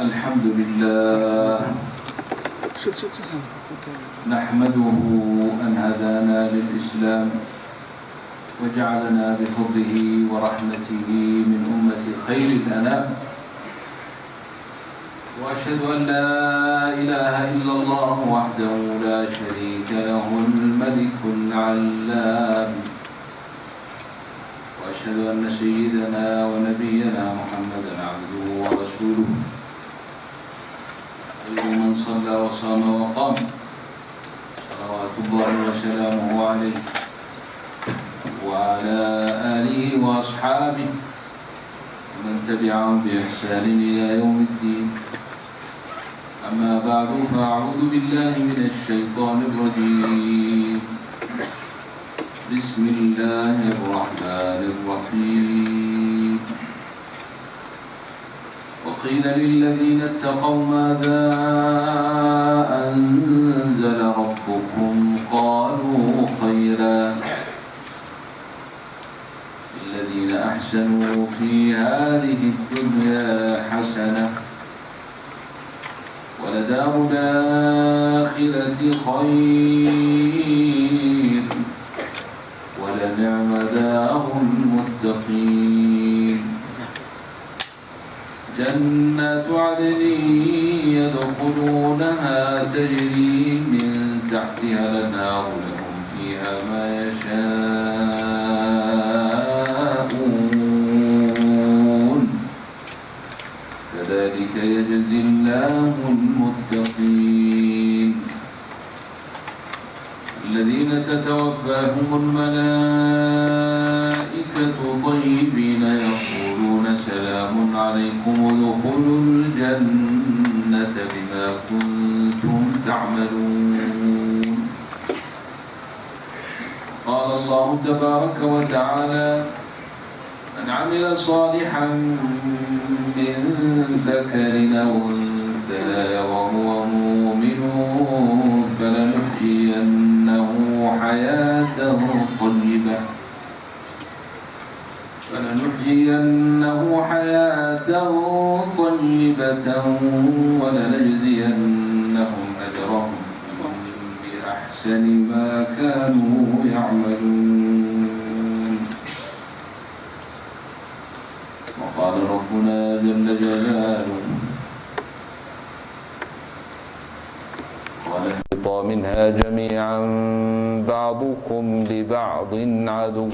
الحمد لله نحمده أن هدانا للإسلام وجعلنا بفضله ورحمته من أمة خير الأنام، وأشهد أن لا إله إلا الله وحده لا شريك له الملك العلام، وأشهد أن سيدنا ونبينا محمدا عبده ورسوله خير من صلى وصام وقام صلوات الله وسلامه عليه وعلى آله وأصحابه ومن تبعهم بإحسان إلى يوم الدين. أما بعد، فأعوذ بالله من الشيطان الرجيم. بسم الله الرحمن الرحيم. وقيل للذين اتقوا ماذا أنزل ربكم قالوا خيرا للذين أحسنوا في هذه الدنيا حسنة ولدار الآخرة خير ولنعم دار المتقين. جنات عدن يدخلونها تجري من تحتها الأنهار لهم فيها ما يشاءون كذلك يجزي الله المتقين. الذين تتوفاهم الملائكة طيبين يقولون سلام عليكم ادخلوا الجنة بما كنتم تعملون. قال الله تبارك وتعالى: من عمل صالحا من ذكر أو أنثى وهو مؤمن فلنحيينه حياة طيبة ولنجزينهم أجرهم بأحسن ما كانوا يعملون. وقال ربنا جل جلاله: واهبطوا منها جميعا بعضكم لبعض عدو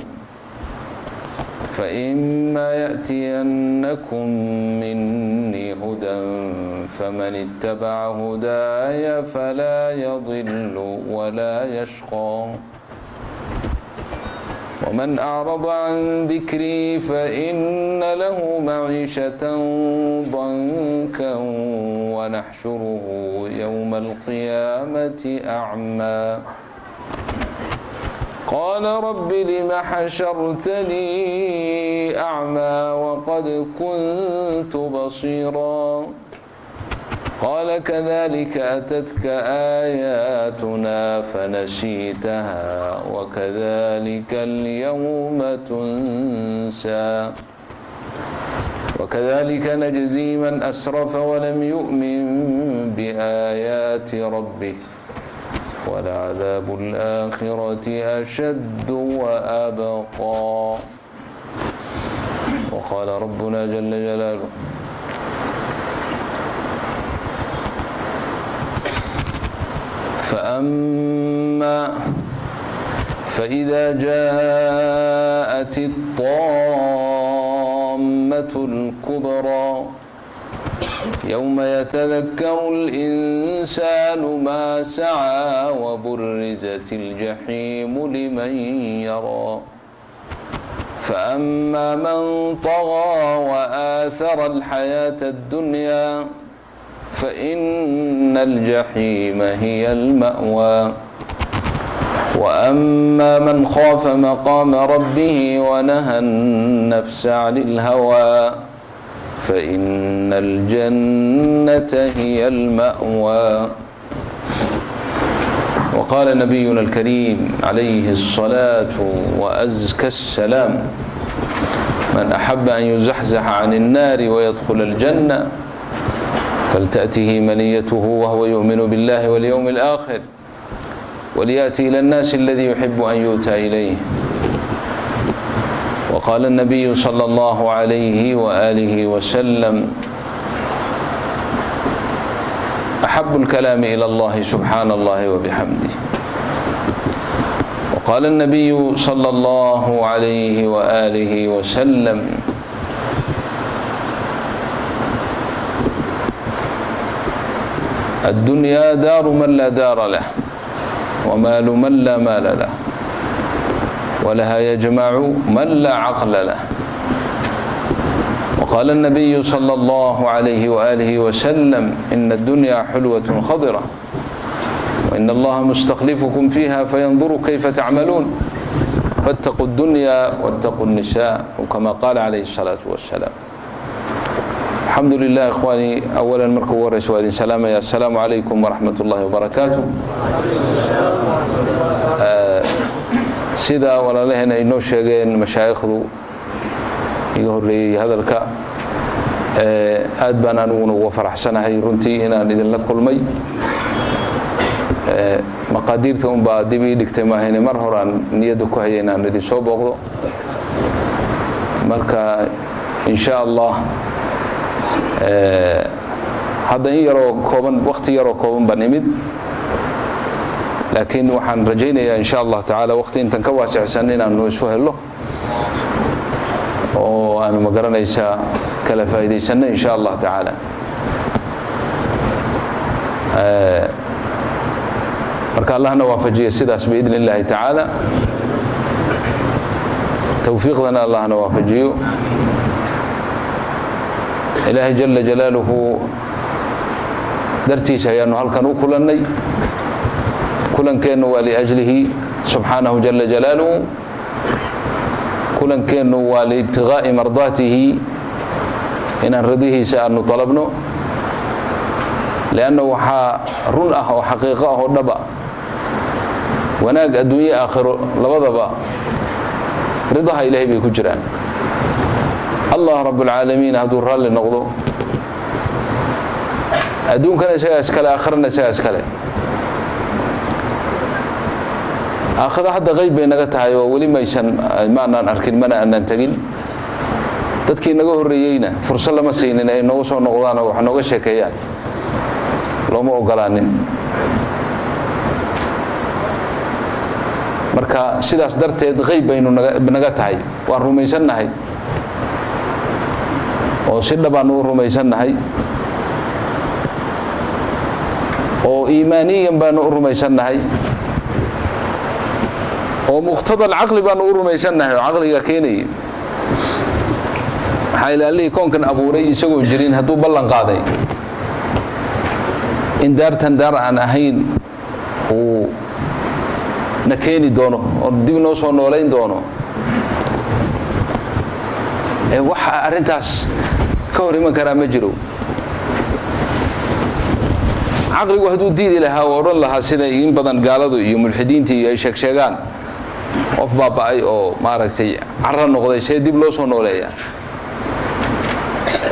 فإما يأتينكم مني هدى فمن اتبع هداي فلا يضل ولا يشقى ومن أعرض عن ذكري فإن له معيشة ضنكا ونحشره يوم القيامة أعمى قال رب لم حشرتني أعمى وقد كنت بصيرا قال كذلك أتتك آياتنا فنسيتها وكذلك اليوم تنسى وكذلك نجزي من أسرف ولم يؤمن بآيات ربه ولعذاب الآخرة أشد وأبقى. وقال ربنا جل جلاله: فإذا جاءت الطامة الكبرى يوم يتذكر الإنسان ما سعى وبرزت الجحيم لمن يرى فأما من طغى وآثر الحياة الدنيا فإن الجحيم هي المأوى وأما من خاف مقام ربه ونهى النفس عن الهوى فإن الجنة هي المأوى. وقال نبينا الكريم عليه الصلاة وأزكى السلام: من أحب أن يزحزح عن النار ويدخل الجنة فلتأته منيته وهو يؤمن بالله واليوم الآخر وليأتي إلى الناس الذي يحب أن يؤتى إليه. وقال النبي صلى الله عليه وآله وسلم: أحب الكلام إلى الله سبحان الله وبحمده. وقال النبي صلى الله عليه وآله وسلم: الدنيا دار من لا دار له ومال من لا مال له ولها يجمع من لا عقل له. وقال النبي صلى الله عليه وآله وسلم: إن الدنيا حلوة خضرة وإن الله مستخلفكم فيها فينظر كيف تعملون فاتقوا الدنيا واتقوا النساء، وكما قال عليه الصلاة والسلام. الحمد لله إخواني، أولا مركو ورس وادين سلامة، السلام عليكم ورحمة الله وبركاته. sida walaalaheen ay noo sheegeen mashaayikhdu iga horeeyay hadalka, aad baan aniguna uga faraxsanahay runtii inaan idinla kulmay. maqaadiirta unbaa dib ii dhigtay maahayne mar horaan niyadda ku hayay inaan idin soo booqdo. marka insha allah hadda in yaroo kooban, waqti yaroo kooban baan imid, laakiin waxaan rajaynayaa insha allah tacaala waqti intan ka waasicsan inaanu isu helno oo aanu magaranaysaa kala faa'iidaysanno insha allah tacaala. marka allahna waafajiya sidaas biidn illaahi tacaala, tawfiiqdana allahna waafajiyo. ilaahay jala jalaaluhu dartiisa ayaanu halkan u kulannay. kulankeennu waa liajlihi subxaanahu jala jalaaluhu, kulankeennu waa liibtigaa'i mardaatihi, inaan radihiisa aanu dalabno. lianna waxaa run ah oo xaqiiqo ah oo dhaba, wanaag adduunye aakhiro labadaba ridaha ilaahay bay ku jiraan. allah rabbulcaalamiin hadduu raalli noqdo, adduunkana isagaa iskale, aakhirana isagaa iskale. aakhiro hadda qayb bay naga tahay oo weli maanaan arkin, mana aanaan tegin. dadkii naga horreeyeyna fursad lama siinin ay nooga soo noqdaan oo wax nooga sheekeeyaan, looma ogolaanin. marka sidaas darteed qayb baynu naga tahay, waan rumaysannahay oo si dhabaanu u rumaysannahay oo iimaaniyan baanu u rumaysannahay oo muqtada caqli baanu u rumaysannahay oo caqliga keenaya. maxaa ilaalihii koonkan abuuray isagoo jirin hadduu ballan qaaday in daartan daar aan ahayn uu na keeni doono oo dib noo soo noolayn doono, waxa arrintaas ka hor iman karaa ma jiro. caqligu hadduu diidi lahaa oo odhan lahaa sida in badan gaaladu iyo mulxidiintii ay sheegsheegaan, qof baaba'ay oo maaragtay carra noqday see dib loo soo nooleeyaa,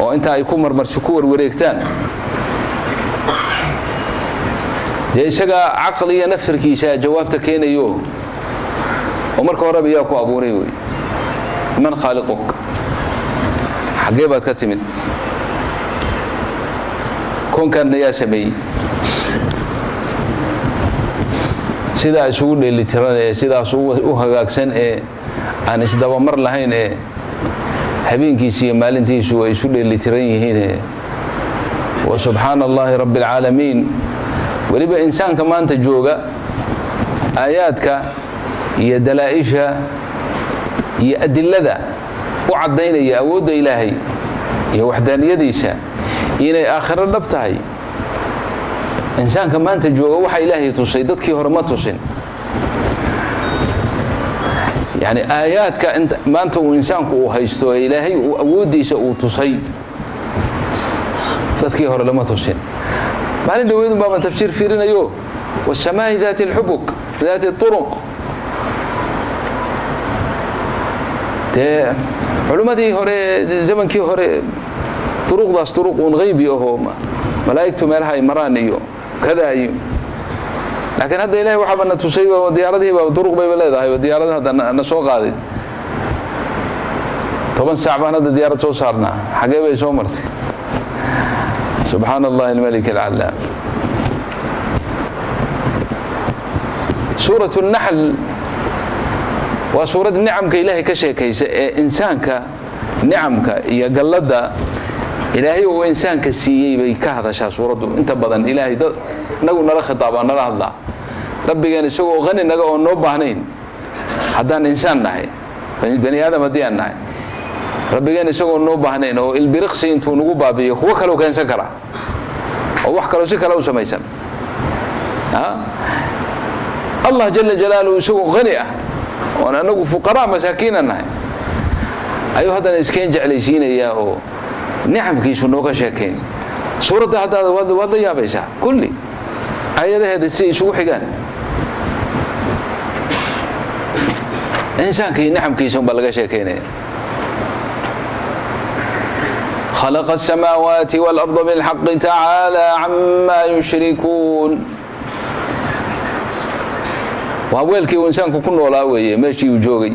oo inta ay ku marmarsi ku warwareegtaan, dee isagaa caqliga nafirkiisa jawaabta keenayo oo marka horeba yaa ku abuuray wey. man khaaliquk, xaggee baad ka timid? koonkaanna yaa sameeyey? sidaa isugu dheelitiran ee sidaas u hagaagsan ee aan isdabamar lahayn ee habeenkiisa iyo maalintiisu ay isu dheelitiran yihiin, wa subxaana allahi rabbi alcaalamiin. weliba insaanka maanta jooga, aayaadka iyo dalaa'isha iyo adilada u caddaynaya awoodda ilaahay iyo waxdaaniyadiisa inay aakhiro dhab tahay. insaanka maanta jooga waxa ilaahay tusay dadkii hore ma tusin. yani aayaadka maanta uu insaanku uu haysto ee ilaahay uu awooddiisa uu tusay dadkii hore lama tusin. maalin dhaweydun baaban tafsiir fiirinayo, wasamaa'i daati alxubuk daati turuq. dee culimmadii hore zamankii hore طرقdaas طرق غيبي oo malaa'igtu meelaha ay maraan iyo kada iyo laakiin hadda ilaahay waxa bana tusay oo diyaaradihiiba طرق bay leedahay oo diyaaradaha hadda soo qaaday 10 saac baan hadda diyaarad soo saarnaa xagee bay soo martay subhanallah al-malik al-allam سورة النحل وسورة نعمك إلهي كشيكيس إنسانك نعمك يا قلدا إلهي هو إنسانك سيئي بيكهذا شا سورة أنت بدن إلهي نقول نرى خطابا نرى الله ربي كان يسوق غني نقول نوبة هنين حدان إنسان نهي بني آدم ديان نهي ربي كان يسوق نوبة هنين أو البرقسي أنتو نقوبة بيه هو كلو كان سكرة أو وحكلو سكرة وسميسن ها الله جل جلاله يسوق غنية وأنا نقول فقراء مساكين النهي أيها هذا الإسكين جعليسين إياه نعم كيسو نوكا شاكين سورة هذا يا بيسا كلي آية هذا السي سوق حقان إنسان كي نعم كيسو بلغا شاكين خلق السماوات والأرض بالحق تعالى عما يشركون وأولكي وإنسانكو كن ولا ويه ماشي وجوغي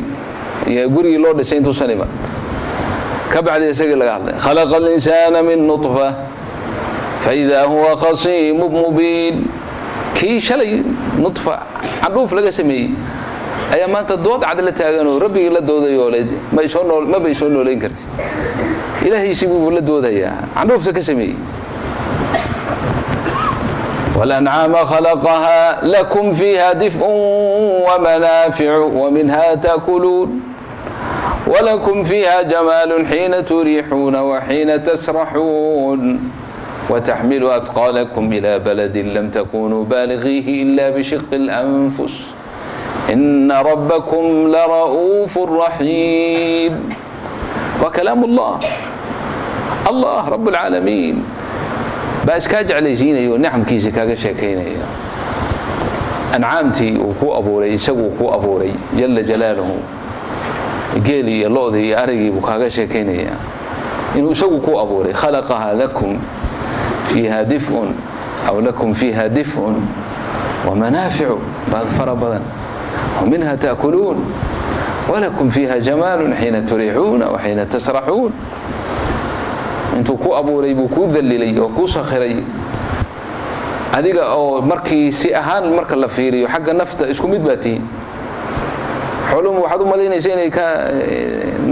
يا غوري لو دسين تو سنيبا كبعد يسقي لغا خلق الإنسان من نطفة فإذا هو خصيم مبين كي شلي نطفة عروف لغا سمي أي ما أنت دود عدل تاغانو ربي لا دودايو ولدي ما بيسون نولين كرتي إلهي يسيبو لا دودايا عروف سكسمي والأنعام خلقها لكم فيها دفء ومنافع ومنها تأكلون ولكم فيها جمال حين تريحون وحين تسرحون وتحمل أثقالكم إلى بلد لم تكونوا بالغيه إلا بشق الأنفس إن ربكم لرؤوف رحيم وكلام الله رب العالمين بس كاجعل يجينا نعم كيسي كاجا شاكينا أنعامتي وكو أبوري سقو كو أبوري جل جلاله قيلي اللوذي أرقي وكاجا شاكينا إنه سقو كو أبوري خلقها لكم فيها دفء أو لكم فيها دفء ومنافع بعض فربضا ومنها تأكلون ولكم فيها جمال حين تريحون وحين تسرحون intuu ku abuuray buu ku dhalilay oo ku sakhiray adiga oo markii si ahaan marka la fiiriyo xagga nafta isku mid baatiin xulum waxaad u maleynaysaa inay ka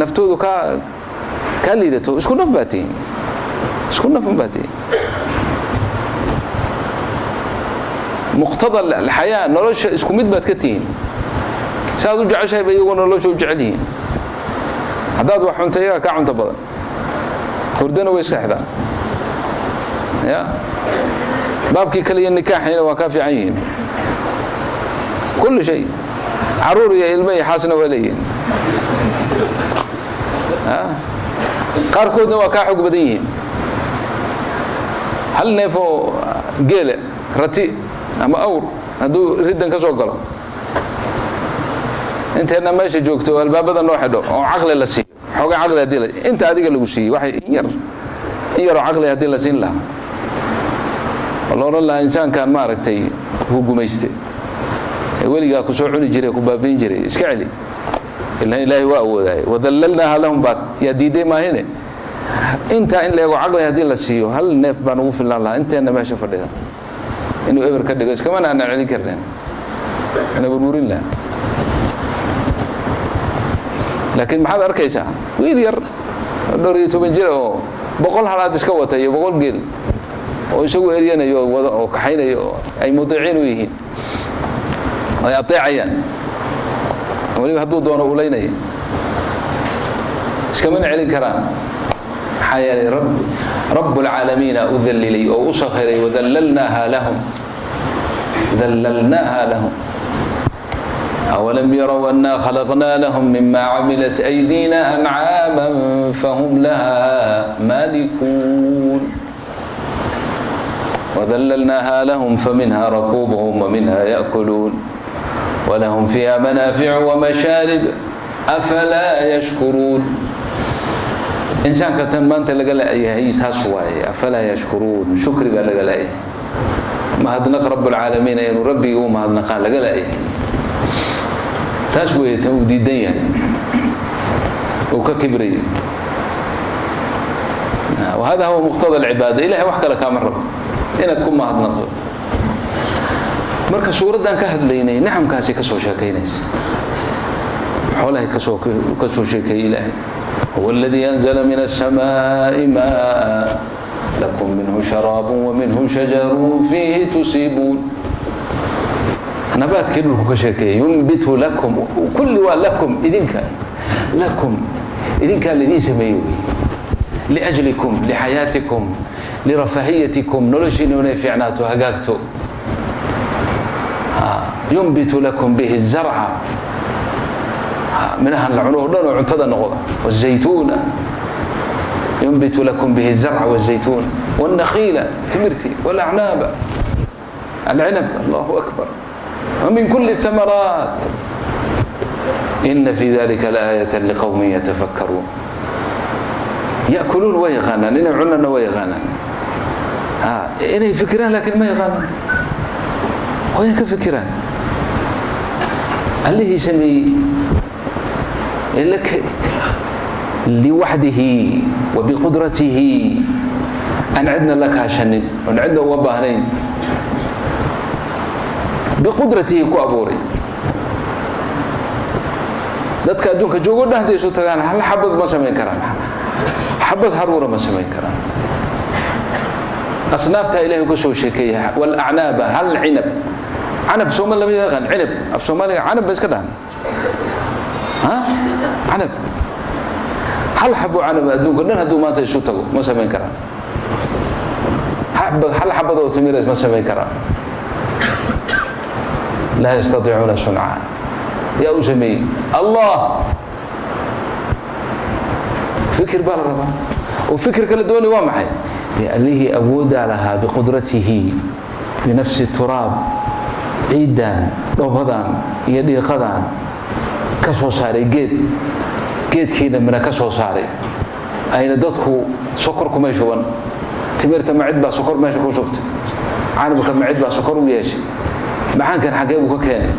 naftoodu ka liidato isku naf baatiin muqtada alxayaa nolosha isku mid baad ka tihiin saad u jeceshahay bay iyagu nolosha u jecel yihiin haddaad wax cuntayaga ka cunta badan hurdana way saxdaan ya baabkii kaliya nikaaxina waa ka fiican yihiin kullu shay caruur iyo ilmo iyo xaasna waa leeyihiin qaarkoodna waa ka xog badan yihiin hal neefoo geela rati ama awr hadduu riddan ka soo galo inteena meesha joogto albaabada noo xidho oo caqli la siiyo xoga caqli hadii la inta adiga lagu siiyay waxay in yar caqli hadii la siin lahaa walaa insaankan ma aragtay ku guumeystay weliga ku soo cuni jiray ku baabin jiray iska celi ilaahay waa awooday wadallalnaha lahum baad ya diiday maahine inta in leego caqli hadii la siiyo hal neef baan ugu filan lahaa inteena meesha fadhida inuu eber ka dhigo iska mana celin karnaa ana burburin lahaa laakiin maxaad arkaysaa wiil yar dhowr iyo 10 jir oo 100 halaad iska watay 100 geel oo isagu eriyanayo wada oo kaxaynayo ay mudiciin u yihiin ay ateecayaan waliba hadduu doono u leeyahay iska mana celin karaan حياة رب العالمين أذللي أو أسخري وذللناها لهم أولم يروا أنا خلقنا لهم مما عملت أيدينا أنعاما فهم لها مالكون وذللناها لهم فمنها ركوبهم ومنها يأكلون ولهم فيها منافع ومشارب أفلا يشكرون إنسان كتن ما أنت لقى هي تاسواي أفلا يشكرون شكر قال لقى ما هذا رب العالمين إنه ربي وما هذا قال لقى تاسوي توديدية وككبري وهذا هو مقتضى العبادة إلهي وحكى لك أمر رب إن تكون ما هذا نقول مركز سورة دان كهد ليني نعم كاسي كسو شاكينيس حوله كسو شاكي إلهي هو الذي أنزل من السماء ماء لكم منه شراب ومنه شجر فيه تسيبون نبات كله كشاكي ينبت لكم وكل لكم إذن كان الذي سميوه لأجلكم لحياتكم لرفاهيتكم نلشين ونفعناته هقاكتو ينبت لكم به الزرع منها العنوه دون وعنتظى النغضة والزيتون ينبت لكم به الزرع والزيتون والنخيل تمرتي والأعناب العنب الله أكبر ومن كل الثمرات إن في ذلك لآية لقوم يتفكرون يأكلون ويغانن ينعون ويغانن إنه فكران لكن ما يغانن وين كفكران اللي يسمي لك لوحده وبقدرته أن عندنا لك هاشنين وأن عندنا وباهنين بقدرته كوابوري dadka adduunka joogo dhahdayso tagaan hal xabad ma sameyn karaan xabad haruura ma sameyn karaan asnaafta ilaahay ku soo sheekay wal a'naba hal inab anab Soomaali lama yaqaan inab af Soomaaliga anab bas ka dhahan anab hal xabo anab adduunka dhan haduu maanta isu tago ma sameyn karaan hal xabad oo timireed ma sameyn karaan la yastati'una sun'a يا أسمي الله فكر بالغبا وفكر كلا دوني وامحي اللي أود لها بقدرته بنفس التراب عيدان ربضان يدي قضان كسو ساري جيد كيدا من كسو ساري أين دتكو سكركم يشوان تمرت معد با سكر ماشي كو شفت عانبك معد با سكر وياشي معان كان حقيبك كان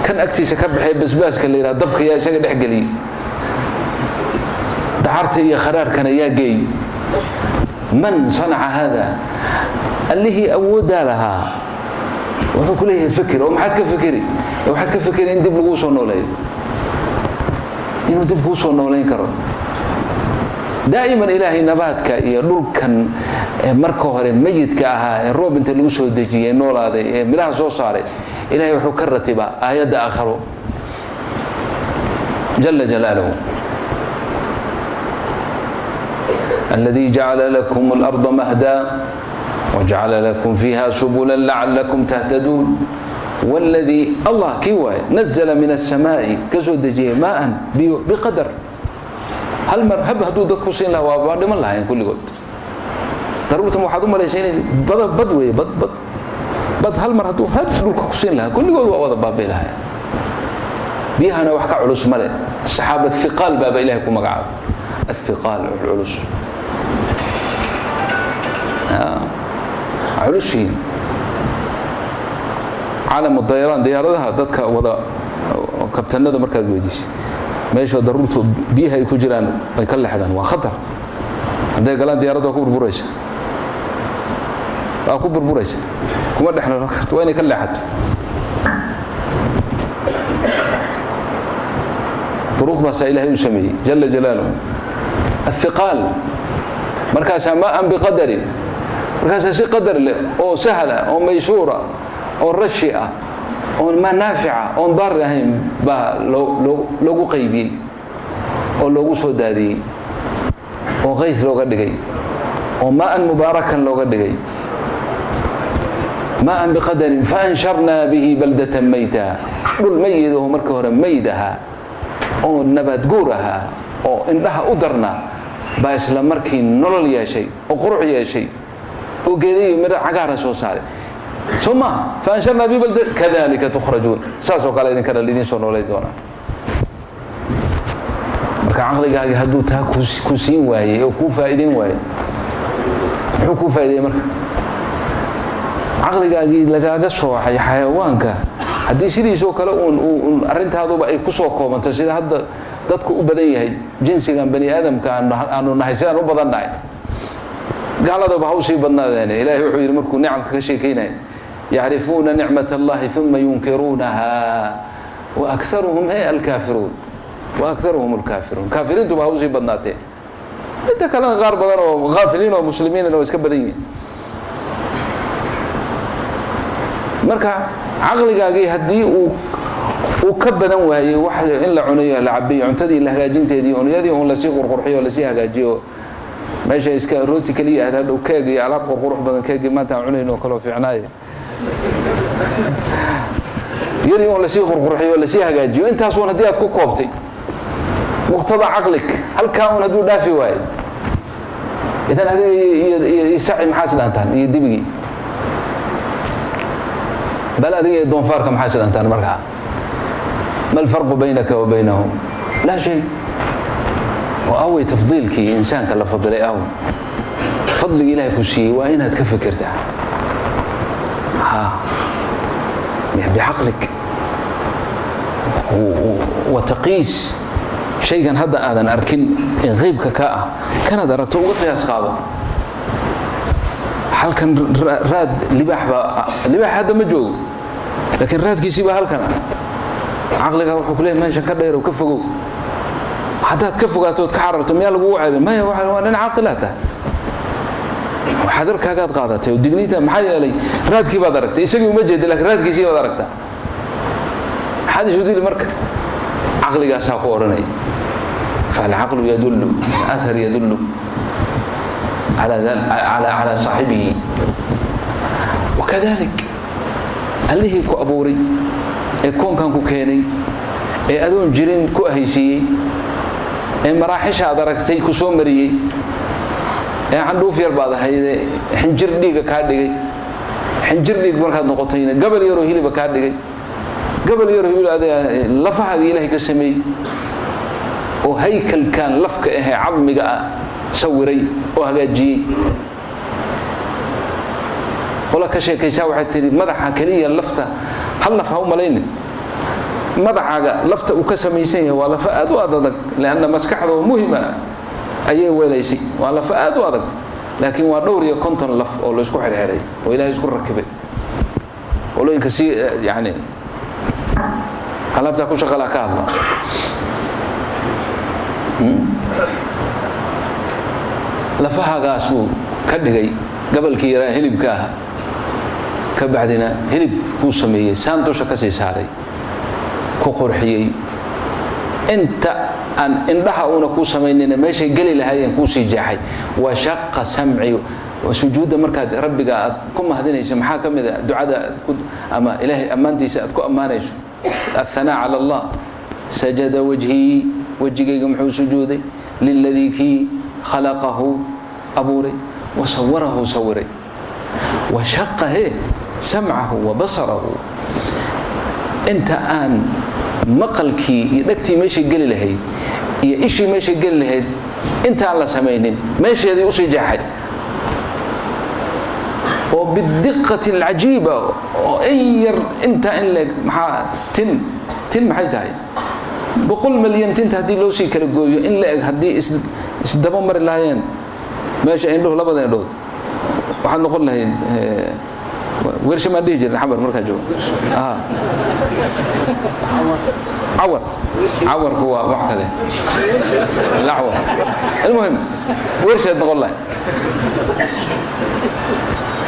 كان أكتيس كبحي بسباس اللي دبك يا شيء دحقلي دعرت يا خرار كان يا جي من صنع هذا اللي هي أودها لها وهو كله فكر وما حد كفكري وحد كفكري إن دب لقوس ونولين إنه دب لقوس ونولين كرو دائما إلهي نباتك يقول كان مركوهر ميت كأها الروب أنت لقوس ودجي نول هذا ملاها صو صاري إلهي وحو كرتبا آيات آخر جل جلاله الذي جعل لكم الأرض مهدا وجعل لكم فيها سبلا لعلكم تهتدون والذي الله كيوه نزل من السماء كزودجي ماء بقدر هل مرهب هدو دكوسين له وابعد من الله كل قد ضرورة موحدون مليسين بدوي بد هل مرهدو هل دولك كوسين لها كل قد وضع باب إلهي بيها أنا وحكى علوس ملئ السحابة الثقال باب إلهي كما قعب الثقال العلوس علوسين عالم الطيران ديارها ضدك وضع كابتن هذا مركز ويديش ماشي ضرورته بيها يكون جيران يكل حدا وخطر هذا قالان ديارته كبر بريش كبر بريش كما احنا ركعت وين يكل حد طرق ذا إلهي يسميه جل جلاله الثقال مركز ماء بقدر مركز سي قدر له او سهله او ميسوره او رشئه او ما نافعه او ضار لهين با لوgu qaybiyay oo loogu soo daadiyay oo qays looga dhigay oo maan mubarakan looga dhigay maan biqadar fa ansharna bihi baldatan mayta dul maydo marka hore maydaha oo nabad guuraha oo indhaha u darna ba isla markii nolol yeeshay oo qurux yeeshay oo geeday mid cagaar soo saaray ثم فانشرنا ببلد كذلك تخرجون ساسو قال إذن كان الذين سنوا لي دونا marka caqligaagi hadduu taa ku siin waayey oo ku faa'iideyn waayey muxuu ku faa'iideeyey marka caqligaagii lagaaga soocay xayawaanka haddii sidiisoo kale uun arrintaaduba ay ku soo koobanto sida hadda dadku u badan yahay jinsigan bani aadamka aanu nahay sidaan u badan nahay gaaladaba ha u sii badnaadeen ilaahay wuxuu yidhi markuu nicamka ka sheekaynaya yacrifuuna nicmat allahi uma yunkiruunaha waakharuhum alkaafiruun waakharuhum alkaafiruun kaafiriintuba ha u sii badnaateen inta kalena qaar badan oo ghaafiliin oo muslimiinna oo iska badan yihiin marka caqligaagii haddii uu ka badan waayey wax in la cunayo la cabiyo cuntadii la hagaajinteedii unyadii uun lasii qurqurxiyo lasii hagaajiyo meesha iska rooti kaliya aad hadhow keeg iyo alaab qurqurux badan keegii maanta aan cunayno kaloo fiicnaaye yadii uun lasii qurqurxiyo lasii hagaajiyo intaasuun haddii aad ku koobtay muqtada caqlig halkaa uun hadduu dhaafi waayo idan adiga iyo saci maxaa isdhaantaan iyo dibigii bal adiga iyo doonfaarka maxaa isdhaantaan markaa ما الفرق بينك وبينهم لا شيء وأوي تفضيلك إنسان كلا فضلي أو فضل إلهي كشي وإنها تكفكرتها بعقلك وتقيس شيئا هذا آذن أركن غيبك كاء كان دركته وقياس قاضي هل كان راد لباح هذا مجوج لكن راد كيسيبه هل كان عقلك wuxuu kuleeyahay meesha ka dheer oo ka fogow hadaad ka fogaato ka xararto meel lagu wacay ma waa nin caqilata waxadarkaaga qaadatay oo digniinta maxay yeelay raadkii baad aragtay isagii uma jeedo laakiin raadkiisii baad aragtaa hada judil marka caqligaas ku oranay فالعقل يدل اثر يدل على صاحبه وكذلك اللي كو ابوري ee koonkan ku keenay ee adoon jirin ku ahaysiiyey ee maraaxisha aad aragtay ku soo mariyay ee candhuuf yar baad ahayd xinjir dhiiga ka dhigay xinjir dhiig markaad noqotayna gabal yar oo hilib ka dhigay gabal yar oo hilib aad lafaha ilaahay ka sameeyay oo haykalkan lafka ah cadmiga sawiray oo hagaajiyay qola ka sheekaysaa waxay tiri madaxa kaliya lafta هل فهم لين مدعاga lafta uu ka sameeyay waa lafa aad u adag laana maskaxdu muhiima ayay weelaysay waa lafa aad u adag laakiin waa dhowr iyo konton laf oo la isku xirxiray oo ilaahay isku rakibay ولوينka si yaani halabta ku shaqala ka hadla lafahaagaas uu ka dhigay gabalkii yara hilibka ah ka bacdina hilib ku sameeyay saandusha ka sii saaray ku qurxiyay inta an indhaha una ku sameeynina meeshay gali lahaayeen ku sii jaaxay wa shaqqa sam'i wa sujuuda markaad rabbiga aad ku mahdinayso maxaa kamid ah ducada ama ilaahay amaantiisa aad ku amaanayso athanaa ala allah sajada wajhi wajigayga muxuu sujuuday lilladhi ki khalaqahu aburi wa sawwarahu sawiray wa shaqqa سمعه وبصره انت ان مقلكي يدكتي ماشي قال لهي يا ايشي ماشي قال لهي انت الله سمينين ماشي هذه وصي جاحد وبالدقه العجيبه اير انت ان لك تن maxay tahay boqol milyan tinta hadii loo sii kala gooyo in la eg hadii isdaba mar lahaayeen meesha indhuhu labada indhood waxaan noqon lahayn ورش ما ديجي الحمر مركا جو عور هو محكله العور المهم ورش نقول له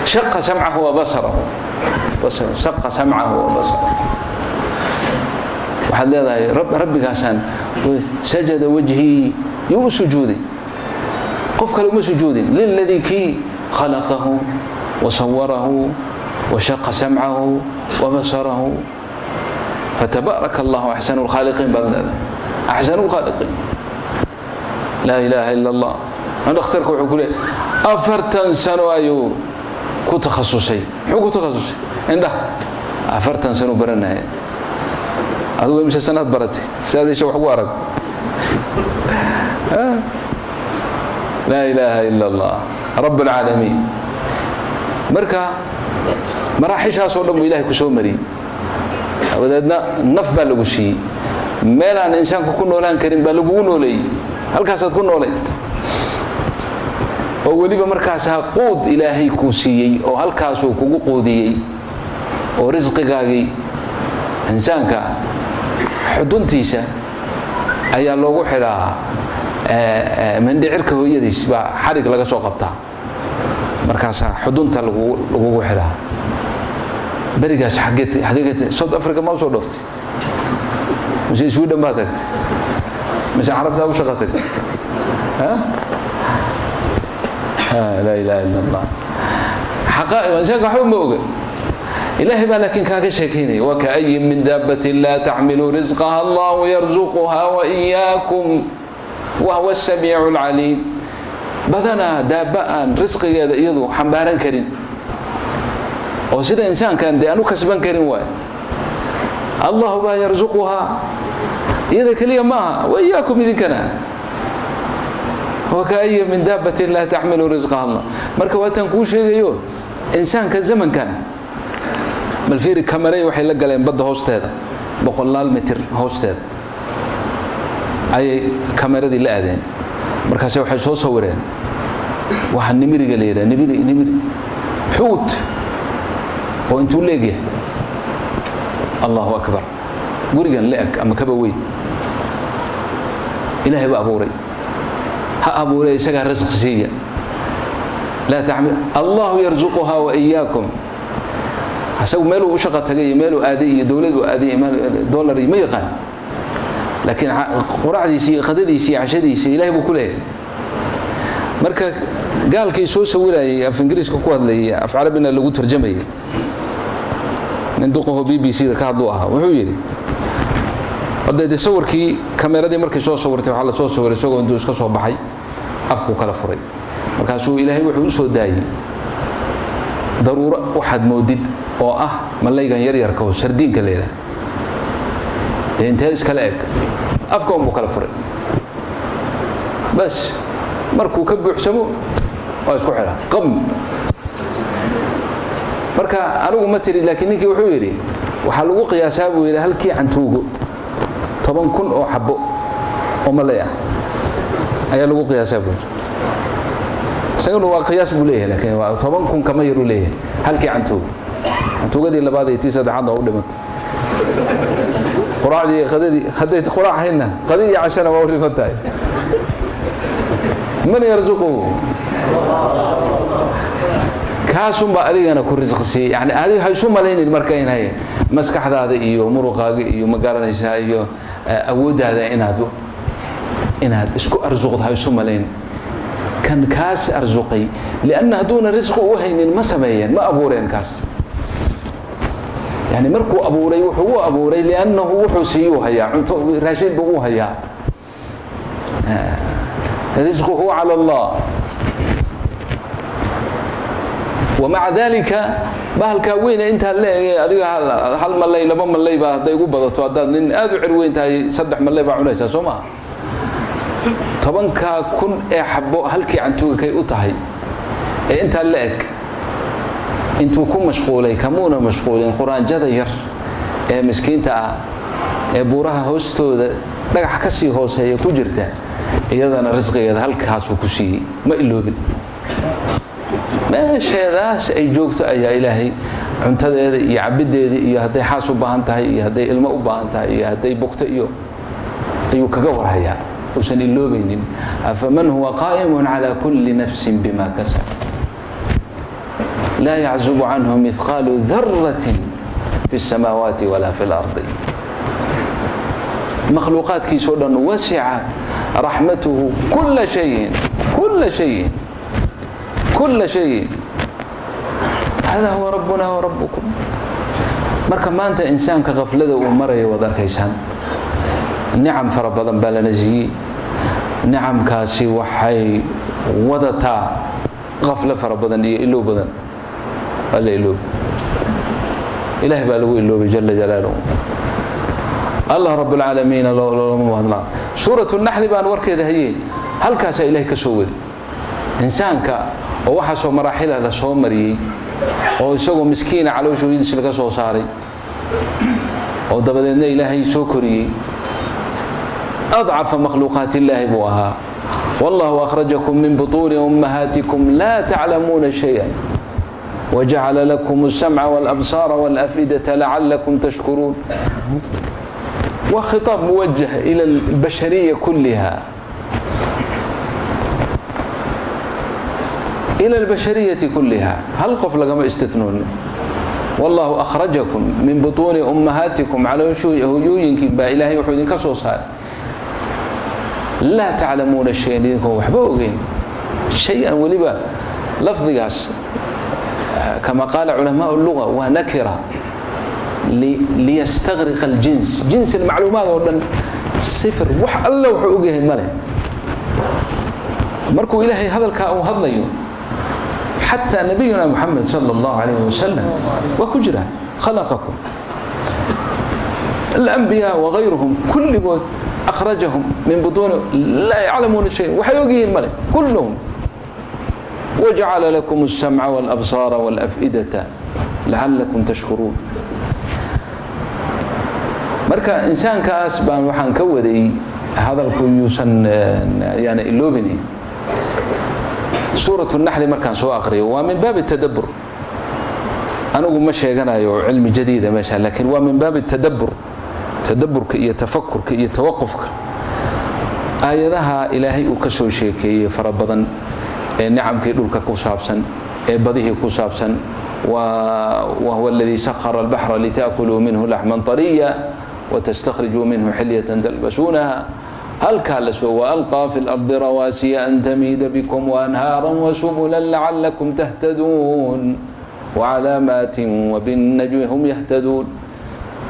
شق سمعه وبصره شق سمعه وبصره وحد هذا ربي كاسان سجد وجهي يو سجودي قف كلمه سجودي للذي كي خلقه وصوره وشق سمعه وبصره فتبارك الله أحسن الخالقين أحسن الخالقين لا إله إلا الله أنا اخترك وحكولي أفرتن سنو أيو كتخصصي حكو تخصصي عنده أفرتن سنو برنا هذا مش سنة برتي سادي شو حقوارك لا إله إلا الله رب العالمين مركا مراحشها صورهم إلهي كسومري ودادنا نف بالغشي ميلان إنسان كون نولان كريم بالغون ولي هل كاسات كون نوليت oo waliba markaas quud ilaahay ku siiyay oo halkaas uu kugu quudiyay oo risqigaagii insaanka xuduntiisa ayaa loogu xiraa mandhicirka hooyadiis ba xarig laga soo qabtaa markaas xudunta lagu xiraa barigaas xageed South Africa ma soo dhooftay mase Sweden ba tagtay mase Carabta u shaqatay لا إله إلا الله حقائق إنسان كحب موجود إلهي لكن كاك شاكيني وكأي من دابة لا تحمل رزقها الله يرزقها وإياكم وهو السميع العليم بدنا دابة رزق يدو حنبارا كريم وسيد إنسان كان دي أنو كسبان كريم واي الله با يرزقها إذا كليا معها وإياكم إذن كان وكأي من دابة لا تحمل رزقها الله marka waatan ku sheegayo insaanka zamankan bal fiiri kamarey waxay la galeen badda hoosteeda 100 mitir hoosteeda ay kamaradii la aadeen markaas waxay soo sawireen waxa nimiriga leeyahay nimiri xuut oo intuu leegyahay Allahu akbar gurigan leeg ama kaba weyn ilaahay ba abuuray أبو ليس رزق سيء لا تعمل الله يرزقها وإياكم حسب ماله وشقة تجي ماله آدي دولة وآدي مال دولار ما يقال لكن قرع دي سي قدر دي سي عشان دي سي لا يبغى كله مركز قال كي سو ولا في إنجليز كقوة اللي في عربنا اللي قلت ترجمة ندقه BBC كهضوها وحويري بدأ يصور كي كاميرا دي مركز صورته وحلا صور سوق عنده إسكا صوب بحي أفكو كلا فري مركز هو إلهي وحوسه داي ضرورة واحد مودد أو ملاي كان يري يركو سردين كليلة انتهى إسكالاك أفكو أمو كلا فري بس مركو كبو حسبه ويسكو حلا قم مركا أنا أمتري لكنك وحويري وحلو قياسابه إلى هلكي عن توقو 10 kun oo xabo oo malay ayaa lagu qiyaasaa buu sagano waa qiyaas buu leeyahay laakiin waa 10 kun kama yar u leeyahay halkii cantuugadii labaad ee saddexaad oo u dhimantay quraacdii haday quraac hayna qadii cashana waa u rifatay man yarzuquhu kaasum ba adigana ku rizqsi yani adiga haysu malaynin marka inay maskaxdaada iyo muruqaaga iyo magaranaysa iyo awoodaada inaad isku arzuqdo haysu malayn kan kaas arzuqay lianna haduna rizqu wahaynin ma sameeyeen ma abuureen kaas yani markuu abuuray wuxuu abuuray liannahu wuxuu siiyuu hayaa cunto raashin buu hayaa rizquhu ala Allah ومع ذلك بهلكا وين انت اديga hal malay laba malay ba haday ugu badato hadaad nin aad u cirweyn tahay 3 malay ba cunaysa Soomaa 10 kun ee xabo halkii cantuga kay u tahay ee inta la eg intuu ku mashquulay kamuuna mashquulin quraanjada yar ee miskiinta ah ee buuraha hoostooda dhagax ka sii hooseeya ku jirta iyadana risqigeeda halkaas uu ku siiyay ma iloobin meesheedaas ay joogto ayaa ilaahay cuntadeeda iyo cabideeda iyo haday xaas u baahan tahay iyo haday ilmo u baahan tahay iyo haday bogto iyo ayuu kaga warhayaa usan iloobaynin afaman huwa qa'imun ala kulli nafsin bima kasab la ya'zubu anhu mithqalu dharratin fi as-samawati wala fi al-ardi makhluqatki sodan wasi'a rahmatuhu kull shay'in كل شيء هذا هو ربنا وربكم marka maanta insaanka qaflada uu maray wada kaysan ni'am farabadan balanaji ni'amkaasi waxay wadata qafla farabadan iyo ilo badan alla ilo ilaahi baa lagu iloobay jalla jalaaluhu الله رب العالمين سورة النحل بان وركيده هي هل كاس إلهي كسوّد إنسانك ووحسوا مراحلها لسو مريي oo isagoo miskiina calooshooyadiisa laga soo saaray oo dabadeedna ilaahay soo koriyay adcafa makhluuqaati illaahi buu ahaa wallahu akhrajakum min butuuni ummahatikum la ta'lamuuna shay'an وجعل لكم السمع والأبصار والأفئدة لعلكم تشكرون وخطاب موجه إلى البشرية كلها إلى البشرية كلها هل قفل كما استثنون والله أخرجكم من بطون أمهاتكم على هجوينكم با إلهي وحودين كسوصها لا تعلمون الشيء لذلكم وحبوغين شيئا ولبا لفظياس كما قال علماء اللغة ونكرة ليستغرق الجنس جنس المعلومات ودن صفر وح الله وحوغيه ماله مركو إلهي هذا الكاء وهذا حتى نبينا محمد صلى الله عليه وسلم وكجرة خلقكم الأنبياء وغيرهم كل قد أخرجهم من بطون لا يعلمون شيء وحيوقيه الملك كلهم وجعل لكم السمع والأبصار والأفئدة لعلكم تشكرون مركا إنسان كأسبان وحان كودي هذا الكيوسا يعني اللوبني سورة النحل مركان سو أقري ومن باب التدبر أنا أقول ما شيء علم جديد ماشي لكن ومن باب التدبر تدبرك يتفكرك يتوقفك آياتها إلهي وكسو شيء كي فربضا نعم كي دولك كوسابسا بديه كوسابسا وهو الذي سخر البحر لتأكلوا منه لحما طريا وتستخرجوا منه حلية تلبسونها هل كالسوا وألقى في الأرض رواسي أن تميد بكم وأنهارا وسبلا لعلكم تهتدون وعلامات وبالنجم هم يهتدون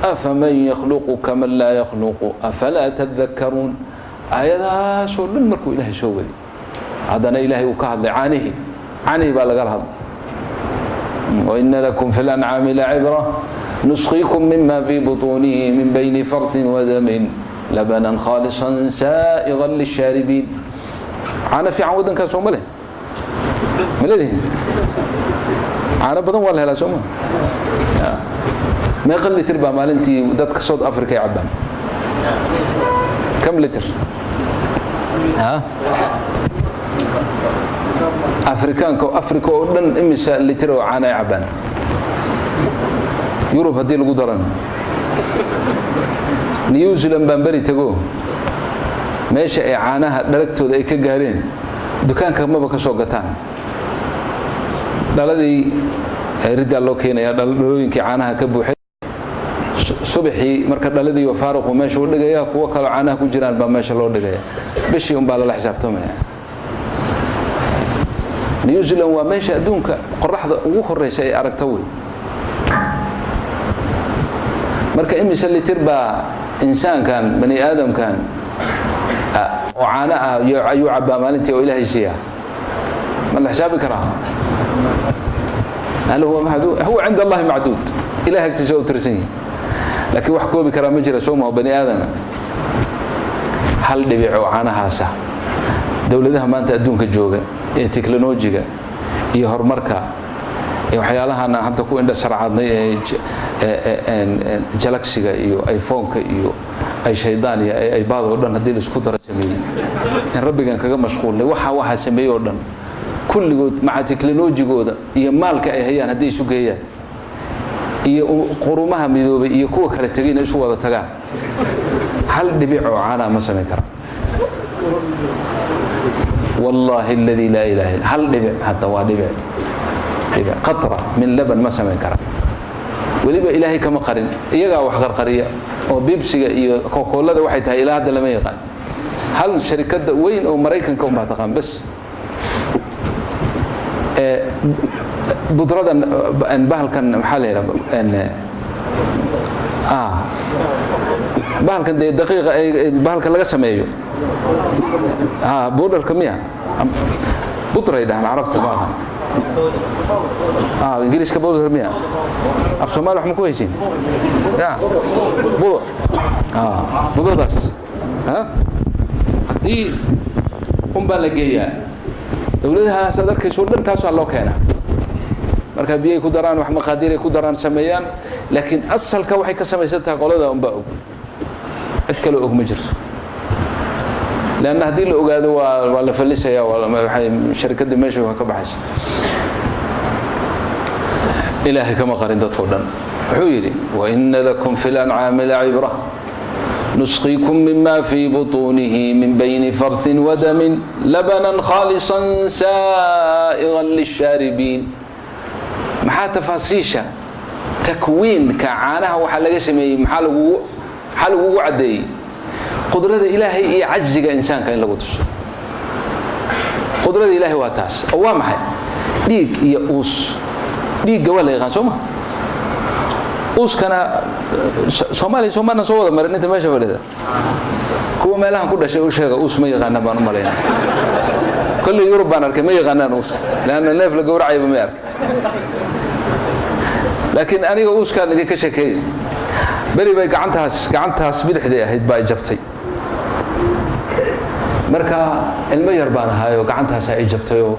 أفمن يخلق كمن لا يخلق أفلا تذكرون آية سور المركو إلهي سوّي هذا إلهي وكهض عنه بالغال هذا وإن لكم في الأنعام لعبرة نسقيكم مما في بطونه من بين فرث ودم لبنا خالصا سائغا للشاربين عنا في عودن كاسو مله ملذي عنا بدن ولا هلا سوما ما يقل لتر بمالنتي ددك سود افريقيا عبان كم لتر ها افريكا ودن امسا لتر عنا عبان يوروب هدي لو درن نيوزيلاند بامبري تغو meesha ay caanaha dhalagtooda ay ka gaareen dukaanka maba ka soo gataan dhaladii rida loo keenaya dhalooyinkii caanaha ka buuxay subaxii marka dhaladii oo faaruq meesha u dhigaya kuwa kale caanaha ku jiraan baa meesha loo dhigaya bishii baa la xisaabtamaya نيوزيلاند waa meesha adduunka qorraxda ugu horeysa ay aragto way marka imisa litir baa إنسان كان بني آدم كان وعاناء يعبى مالنتي وإلهي سيها ما الحساب كراه هل هو محدود هو عند الله معدود إلهك تسوي ترسين لكن وحكوا بكرام مجرى سومه بني آدم هل نبيعوا عاناها سا دولتها ما أنت أدونك جوجا تكنولوجيا يهرمركا وحيالها أنا حتى كون عند سرعة جالكسيga iyo iPhone-ka iyo ay shaydaan ay baad oo dhan hadii la isku daro sameeyay in rabbigan kaga mashquulay waxa sameeyay oo dhan kulligood maca teknolojigooda iyo maalka ay hayaan hadii isu geeyaan iyo qurumaha midoobay iyo kuwa kala tagayna isu wada tagaan hal dhibic oo caana ma sameyn kara wallahi alladhi la ilaha illa hal dhibic hatta waa dhibic قطرة من لبن ما سمين كرا وليبا إلهي كما قرن إيجا وحقر قرية أو بيبسي إيو كوكولا ده واحد هاي إله هذا لما يقال هل شركات وين أو مريكان كم بعتقان بس بطرة أن بهل كان محلي أن بهل كان دقيقة بهل كان لقى سميه بودر كمية بطرة إذا أنا عرفت بقى إنجليز كبودر رميها أفسومال وحنا كويسين يا بودر بودر بس دي بلقيها دولتها صدرك شردن تاسو الله كينا marka biyay ku daraan wax maqaadir ay ku daraan sameeyaan laakiin asalka waxay ka samaysantaa qolada umba og cid kale og ma jirto لأن هذه الأوجاد ولا فلسة يا ولا شركة دمشق وكبحث إلهي كما قارن تقولن حويلي وإن لكم في الأنعام لعبرة نسقيكم مما في بطونه من بين فرث ودم لبنا خالصا سائغا للشاربين محا تفاصيشة تكوين كعانها وحلقة سمي محلقوا عدي قدرة إلهي عجزك إنسان كان لغتش قدرة إلهي واتاس أوامحي ليك يأوس ليك ولا يغاسوما أوس كان سومالي نصوّد مرة أنت ما شاف هذا هو ما لهم كل شيء أوس ما يغنى بانو مالينا كل يوروب بانرك ما يغنى أوس لأن الناف لقوا رعي بميرك لكن أنا أوس كان ذيك شيء بري باي قعنتها بلحدي أهيد باي جبتي marka ilmo yar baan ahayo gacantaas ay jabtayo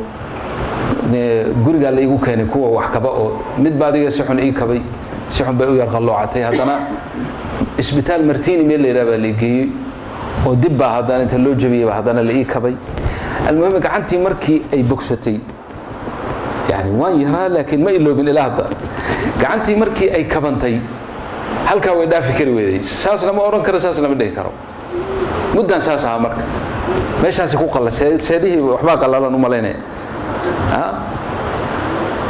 guriga la igu keenay kuwa wax kaba oo mid baadiga si xun ii kabay si xun bay u yar qalloocatay hadana isbitaal martiini meel la yiraahdo liigay oo dib baa hadana inta loo jabiyay hadana la ii kabay almuhim gacantii markii ay bogsatay yani waan yaraa laakiin ma iloobin ilaa hadda gacantii markii ay kabantay halka way dhaafi kari weeday saas lama oran karo saas lama dhigi karo muddan saas ah marka meeshaas ku qallasay seedihii waxba qallalan u maleynay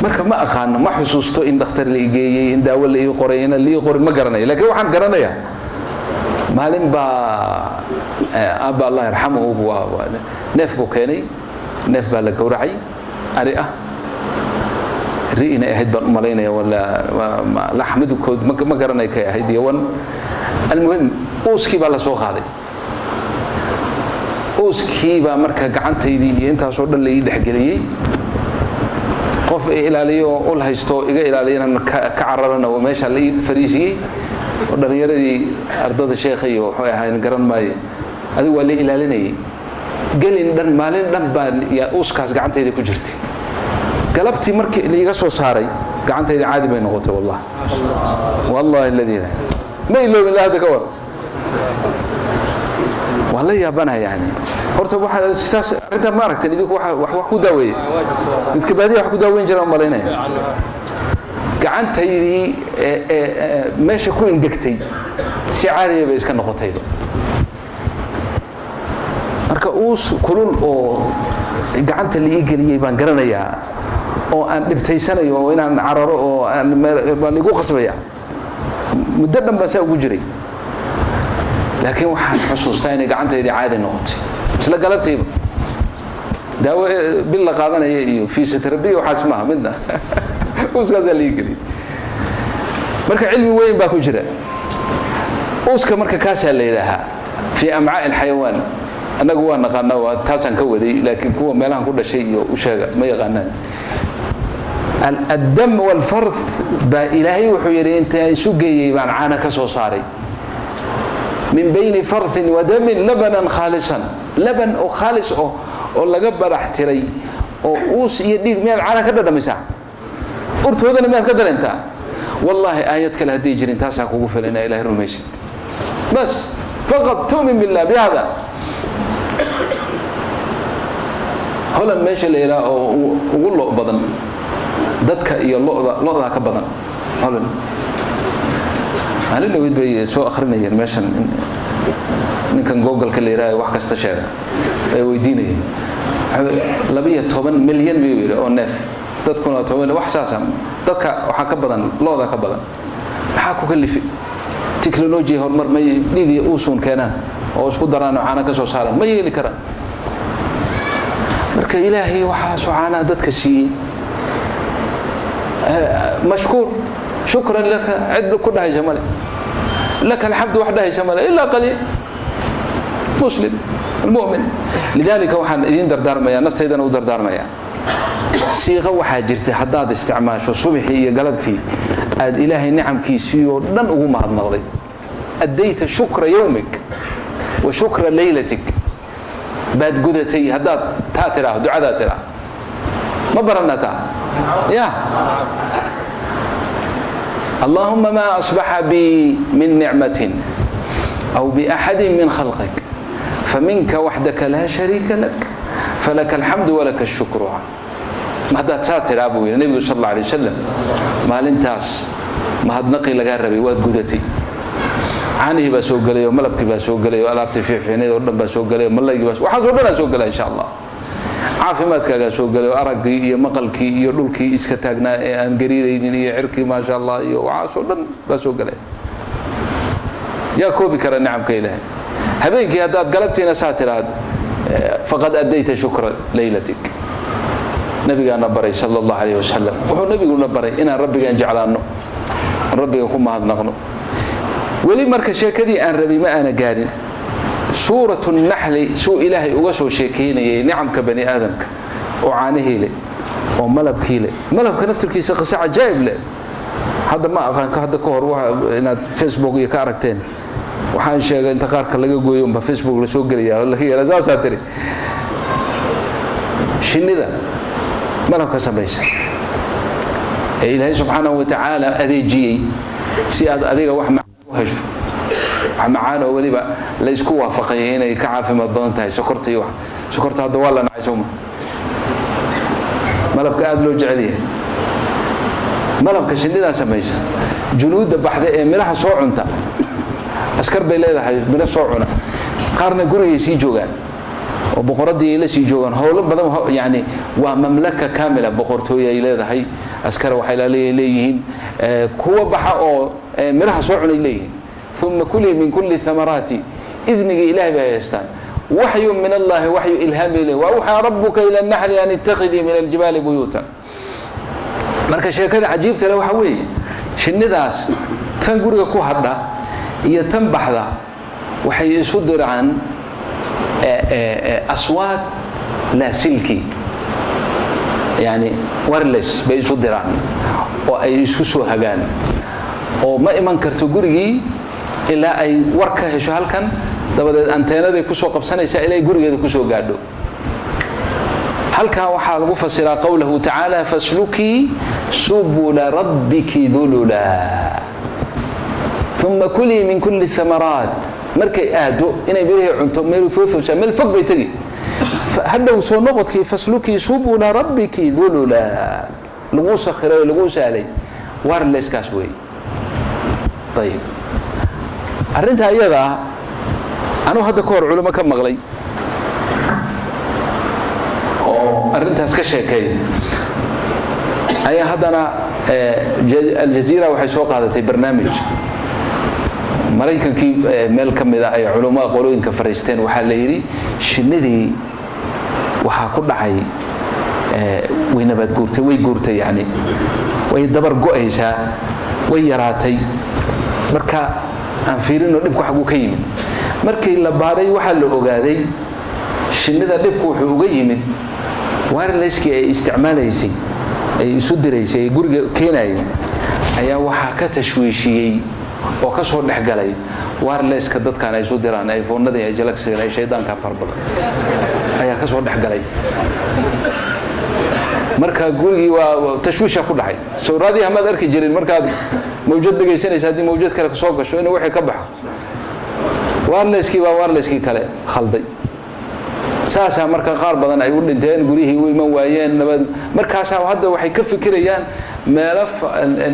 marka ma aqaan ma xusuusto in dhakhtar la igeeyay in daawo la ii qoray in la ii qoray ma garanay laakiin waxaan garanayaa maalin ba aba Allah yarhamuhu wa neef buu keenay neef baa la gowracay ari ah riina ahayd baan u maleynaya wala laxmidkood ma garanay kay ahayd yawan almuhim uuskii baa la soo qaaday uuskii baa marka gacantaydii iyo intaas oo dhan la ii dhaxgeliyay qof ilaaliyo ul haysto iga ilaaliyana ka cararana oo meesha la ii fariisiyay oo dhalinyaradii ardada sheekhayo waxay ahayn garan maayo adigu waa la ilaalinayay galin dhan maalin dhan baa ya uuskaas gacantaydii ku jirtay galabtii markii la iga soo saaray gacantaydii caadi bay noqotay wallahi alladii ma iloobi la hada ka war والله يا بنا يعني horta waxa sidaas arinta ma aragtay idinku wax ku daaweeyay midka baadiya wax ku daaweyn jiraan maleynay gacantaydii meesha ku ingegtay si caadi bay iska noqotay marka uus kulul oo gacanta la ii galiyay baan garanayaa oo aan dhibtaysanayo oo inaan cararo oo aan baan igu qasbaya muddo dhan baan saa ugu jiray laakiin waxaan xusuustaa in gacantaydii caadi noqotay isla galabtayba daawo bil la qaadanaya iyo fiisioterabiya waxaas maaha midna uuskaas la iigeli marka cilmi weyn baa ku jira uuska marka kaas la ilaaha fi amcaa alxayawaan anagu waa naqaana waa taasan ka waday laakiin kuwa meelahan ku dhashay iyo u sheega ma yaqaanaan الدم والفرث با إلهي وحيري انت سجيي بان عانا كسو صاري من بين فرث ودم لبنا خالصا لبن او خالص او laga baraxtiray oo uus iyo dhiig meel caana ka dhadhamisa urtoodana meel ka dareenta wallahi aayad kale hadii jirin taas kugu filanaa ilaahay rumaysid bas faqad tu'min billah bihada holan meesha leeyahay oo ugu loo badan dadka iyo looda ka badan holan halina wid bay soo akhrinayeen meeshan ninkan Google ka leeyahay wax kasta sheega ay weydiinayeen 12 milyan weeyir oo neef dadkuna toban wax saasan dadka waxa ka badan looda ka badan waxa ku kalifi technology hormar ma dhiig uu suun keenan oo isku daraan waxana ka soo saaran ma yeeli kara marka ilaahi waxa su'aana dadka si مشكور شكرا لك عد كلها يا جمال لك الحمد وحده يا جمال الا قليل مسلم المؤمن لذلك وحن idin dardaarmaya naftaydan u dardaarmaya siiqa waxaa jirtay haddaad isticmaasho subaxii iyo galabtii aad ilaahay nicamkiisii oo dhan ugu mahadnaqday addayta shukra yawmik wa shukra laylatik baad gudatay haddaad taa tidhaahdo ducadaa tidhaahdo ma baranataa ya allahumma ma asbaxa bi min nicmatin aw biaxadin min khalqik faminka waxdaka laa shariika lak falaka alxamdu walaka ashukru mahadaad saa tidhaa buu yidhi nebigu sal alla alay wasalam maalintaas mahadnaqii lagaa rabay waad gudatay caanihii baa soo gelay oo malabkii baa soo gelay oo alaabtii fiicfiicneed oo dhan baa soo gelay oo malaygii baa waxaasoo dhanaa soo gelaya insha allah caafimaadkaagaa soo gelay oo araggii iyo maqalkii iyo dhulkii iska taagnaa ee aan gariiraynin iyo cirkii maasha allah iyo waxaasoo dhan baa soo gelaya yaa koobi kara nicamka ilaahay habeenkii haddaad galabtiina saa tidhaad faqad addayta shukra laylatik nabigaana baray sal allahu alayh wasalam wuxuu nabiguna baray inaan rabbigaan jeclaanno aan rabbigaan ku mahadnaqno weli marka sheekadii aan rabay ma aana gaarin suuratu naxli suu ilaahay uga soo sheekaynayay nicamka bani aadamka oo caanihii leh oo malabkii leh malabka naftirkiisa qisa cajaa'ib leh hadda ma aqaan hadda ka hor inaad facebook iyo ka aragteen waxaan sheegay inta qaarka laga gooyo unba facebook la soo gelayaa laga yeela saasaa tiri shinnida malabka samaysa ee ilaahay subxaanahu wa tacaala adeejiyey si aad adiga wax macaan u hesho wax macaan oo weliba la isku waafaqayay inay ka caafimaad badan tahay sokorta iyo wax sokorta hadda waa la nacay sooma malabka aad loo jecel yahay malabka shinnidaa samaysa junuudda baxda ee midhaha soo cunta askar bay leedahay midho soo cuna qaarna gurigay sii joogaan oo boqoradii ay la sii joogaan howlo badan yani waa mamlaka kaamila boqortooy ay leedahay askar waxay leeyihiin kuwa baxa oo midhaha soo cunay leeyihiin ثم كلي من كل الثمرات إذنك إلهي بهيستان وحي من الله وحي إلهام إليه وأوحى ربك إلى النحل أن اتخذي من الجبال بيوتا marka sheekada cajiibta leh waxa weeye shinnidaas tan guriga ku hadha iyo tan baxda waxay isu diraan aswaad la silki yani wireless bay isu diraan oo ay isku soo hagaan oo ma iman karto gurigii ilaa ay war ka hesho halkan dabadeed anteenaday ku soo qabsanaysaa ilaa gurigeeda ku soo gaadho halka waxaa lagu fasiraa qowluhu ta'ala fasluki subula rabbiki dhulula thumma kuli min kulli thamarat markay aado inay birihi cunto meel foofaysa meel fog bay tagi hadhow soo noqodkii fasluki subula rabbiki dhulula lagu sakhiray lagu saalay wireless kaas way طيب arrinta iyada anu hadda ka hor culimo ka maqlay oo arrintaas ka sheekay ayaa haddana aljazeera waxay soo qaadatay barnaamij maraykankii meel ka mid ah ay culumada qolooyinka fariisteen waxaa la yidhi shinnidii waxaa ku dhacay way nabaad guurtay way guurtay yani way dabar go'aysaa way yaraatay marka aan fiirino dhibku xagu ka yimid markii la baaray waxa la ogaaday shinnida dhibku wuxuu uga yimid wirelesskii ay isticmaalaysay ay isu diraysay ay guriga keenayay ayaa waxa ka tashwiishiyay oo ka soo dhaxgalay wirelesska dadkan ay isu diraan iPhone-nadii ay jalagsiga ay shaydaanka farbadan ayaa ka soo dhaxgalay marka gurigii waa tashwiisha ku dhacay soo raadi ahmad arki jirin markaad mawjad dhageysanaysa hadii mawjad kale soo gasho inuu wixii ka baxo wirelesskii kale khalday saasa marka qaar badan ay u dhinteen gurihii way ma waayeen nabad markaas hadda waxay ka fikirayaan meel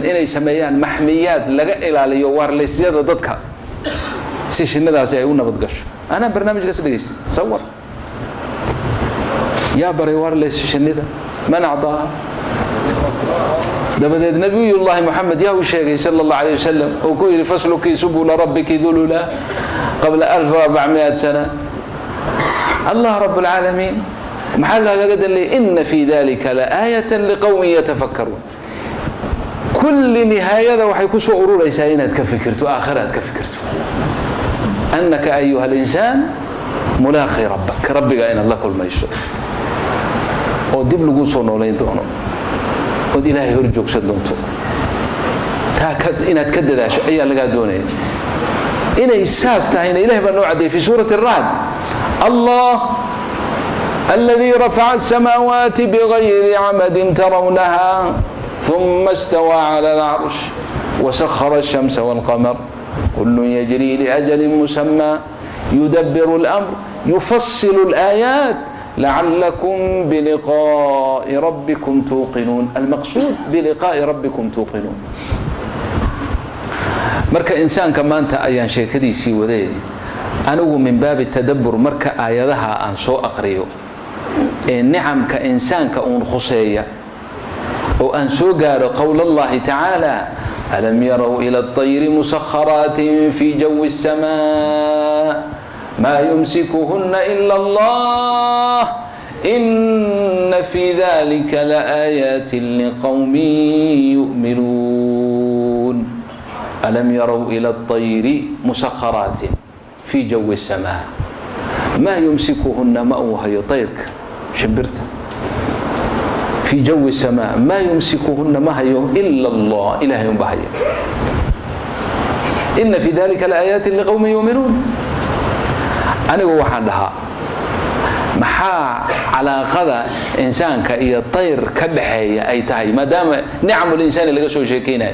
inay sameeyaan maxmiyaad laga ilaaliyo wirelessyada dadka si shinnadaas ay u nabad gasho ana barnaamijkaas dhageystay sawir yaa baray wireless shinnida man acdaa dabadeed nabiyullaahi maxamed yaa u sheegay sala allahu alayhi wasallam oo ku yidhi fasluki subula rabbiki dhulula qabla 1400 sana allah rabbul alamin maxaa lagaga dalay inna fi dhalika la ayatan liqawmin yatafakkarun kulli nihayada waxay ku soo ururaysaa inaad ka fikirto aakhiraad ka fikirto annaka ayyuha al-insan mulaqi rabbak rabbiga inaad la kulmayso oo dib lagu soo nooleyn doono oo ilaahay hor joogsan doonto inaad ka dadaasho ayaa laga doonaya inay saas tahayna ilaahay baa noo cadeeyay fi suurati ar-ra'd Allah الذي رفع السماوات بغير عمد ترونها ثم استوى على العرش وسخر الشمس والقمر كل يجري لأجل مسمى يدبر الأمر يفصل الآيات لعلكم بلقاء ربكم توقنون المقصود بلقاء ربكم توقنون marka insaanka maanta ayaan sheekadiisii waday anigu min baab tadabbur marka aayadaha aan soo aqriyo ee ni'amka insaanka uun khuseeya oo aan soo gaaro qowl Allah ta'ala alam yaraw ila at-tayri musakhkharatin fi jawi as-samaa ma yumsikuhunna illa Allah inna fi dhalika laayatin liqaumin yu'minun alam yaraw ila at-tayri musakhkharatin fi jawi as-samaa ما يمسكهن ما هي طيرك شبرت في جو السماء ما يمسكهن ما هي إلا الله إله بحي إن في ذلك لآيات لقوم يؤمنون أنا وحن لها محا على قضاء إنسان كأي طير كدحية أي تاي ما دام نعم الإنسان اللي قصوا شيكينا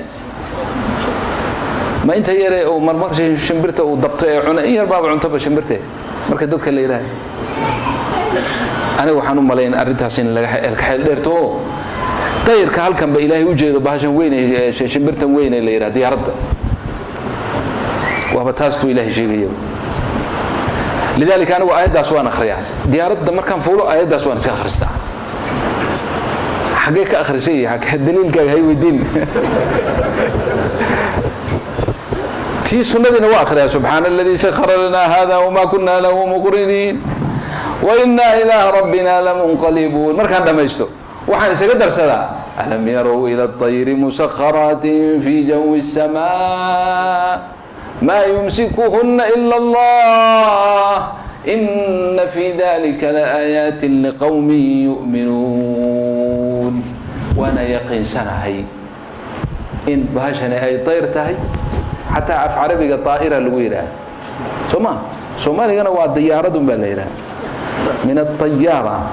ما أنت يرى أو مرمر شمبرته وضبطه عنا إيه الباب عنتبه شمبرته marka dadka la yiraahdo aniga waxaan u maleyn arintaas in laga xeel dheerto tayrka halkan ba ilaahay u jeedo baashan weyn ee shimbirtan weyn ee la yiraahdo diyaaradda waa bataastu ilaahay sheegayo lidalika anigu aayadaas waan akhriyaa diyaaradda markaan fuulo aayadaas waan iska akhristaa xagee ka akhrisay xagee daliilkaaga hay weydiin في سنتنا وآخرها سبحان الذي سخر لنا هذا وما كنا له مقرنين وإنا إلى ربنا لمنقلبون مركان دمجتو وحان سقدر سلا ألم يروا إلى الطير مسخرات في جو السماء ما يمسكهن إلا الله إن في ذلك لآيات لقوم يؤمنون وأنا يقين سنة هي إن بهاشنا أي طير تهي حتى في عربي الطائرة الويرة سوما لقنا والديارة بالليلة من الطيارة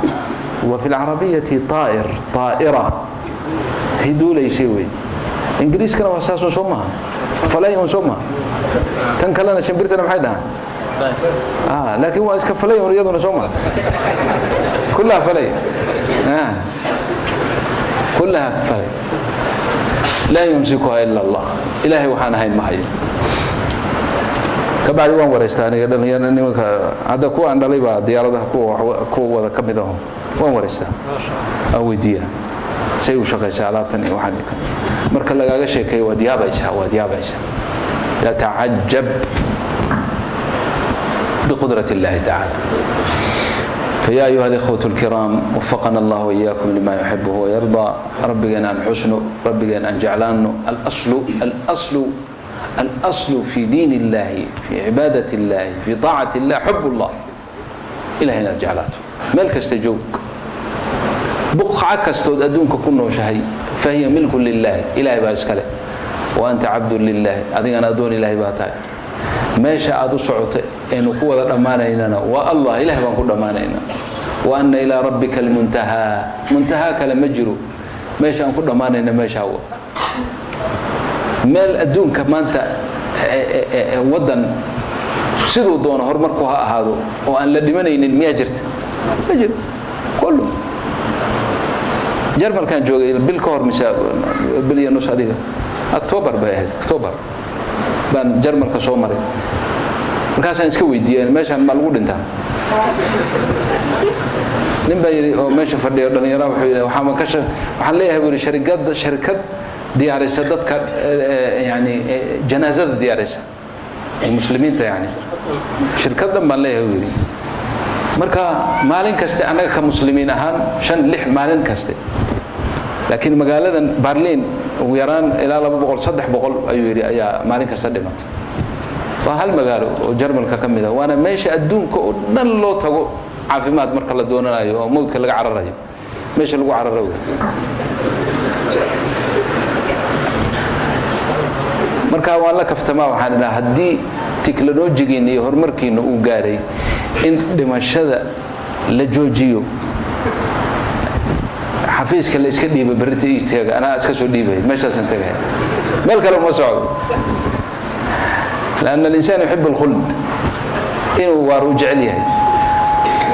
وفي العربية طائرة هدول يسوي إنجليز كانوا أساسا سوما فلاي سوما كان كلنا شمبرتنا بحدها لكن هو اسك فلاي ورياضنا سوما كلها فلاي كلها فلاي لا يمسكها إلا الله إلهي وحانا هاي المحي كبعد وان ورستاني هذا كو عند ليبا ديارته كو ودا كميدهم وان ورستا او ديا سيو شقيسا alaabtani waxaan marka lagaaga sheekay wadiyaabaysa تتعجب بقدرة الله تعالى فيا أيها الإخوة الكرام وفقنا الله وإياكم لما يحبه ويرضى ربنا الحسن ربنا أن جعلنا الأصل في دين الله في عبادة الله في طاعة الله حب الله إلهنا جعلاته ملك استجوك بقعة كستود أدونك كنه شهي فهي ملك لله إلهي بأسكاله وأنت عبد لله أذين أنا أدون إلهي باتاي ما شاء أدو سعوته إنه قوة الأمانة إننا والله إلهي بنقول أمانة إننا وأن إلى ربك المنتهى منتهى كلام مجرو ما شاء نقول أمانة إننا ما شاء هو مال أدون كمان ودن سيدو دون هرمركوها هذا وأن لدمنا إن المياجرت مجر كله جرمال كان جوجي بالكور مسا باليانوس هذه أكتوبر بيهد أكتوبر بان جرمال كسومري markaasaan iska weydiiyay meeshan ma lagu dhintaa nin baa yiri oo meesha fadhiyo dhalinyaro wuxuu yiri waxaan leeyahay shirkad diyaarisa dadka yani janaazada diyaarisa muslimiinta yani shirkadan baan leeyahay yiri marka maalin kasta anaga ka muslimiin ahaan 5-6 maalin kasta laakiin magaaladan Berlin ugu yaraan ilaa 200-300 ayuu yiri ayaa maalin kasta dhimatay وهل مقالوا وجرمال كميدا وانا ماشي ادونك ودن لو تago caafimaad marka la doonanayo oo moodka laga cararayo meesha lagu cararo marka waan la kaftamaa waxaan ilaa haddii tiknolojigiina iyo horumarkiina uu gaaray in dhimashada la joojiyo xafiiska la iska dhiibay barita iistaaga anaa iska soo dhiibay meeshaasan tagay meel kale uma socdo لأن الإنسان يحب الخلد إنه وارجع ليه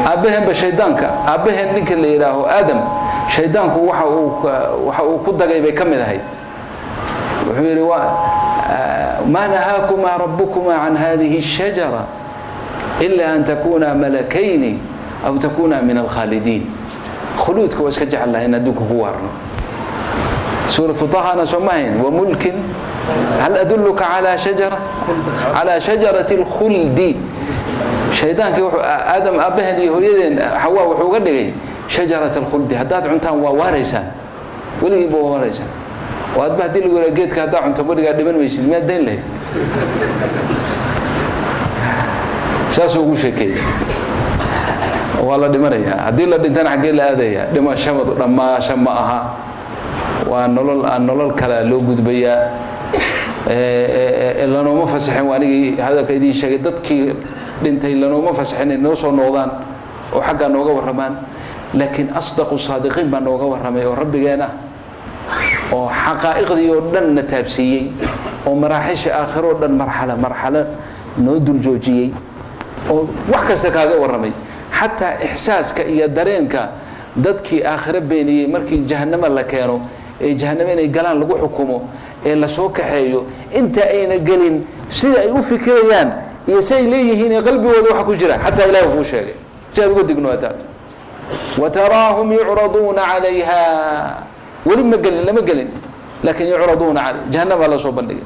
أبهم بشيطانك أبهم نك اللي يراه آدم شيطانك وحو كده جاي بيكمل هيد ما نهاكما ربكما عن هذه الشجرة إلا أن تكونا ملكين أو تكونا من الخالدين خلودك واسكجع الله إن أدوك هوارنا سورة طه أنا سمعين وملك هل أدلك على شجرة الخلد شيطانك آدم أبهن يهودين حواء وحوقن لي شجرة الخلد هدات عنتان وواريسان ولي يبوا واريسان وأدبه دي اللي لقيتك هدات عنتان ولي قاعد يبن ميشد ما الدين له ساسو وش كي والله دمريا هدي اللي دنتان حقي لا هذا دم شمط لما شمعها والنلل كلا لو جود بيا إلا نوم فسحين وأني هذا كيدي شيء ضدك دنتي إلا نوم فسحين نوصل نوضان وحقا نوجا ورمان لكن أصدق الصادقين ما نوجا ورمي ورب جانا وحقائق دي ودن نتابسية ومراحش آخر ودن مرحلة نودل جوجية وحكا سكاجا ورمي حتى إحساس كإيا درينك ضدك آخر بيني مركي جهنم الله كانوا جهنم إني قلان لقو حكومه إلا سوك حيو أنت أين قلن سيدا يوفي كريان يسي ليه هنا قلبي وضوحك وجرا حتى إله هو شيء سيدا قد قنواتات وتراهم يعرضون عليها ولما قلن لما قلن لكن يعرضون على جهنم الله صوبا لي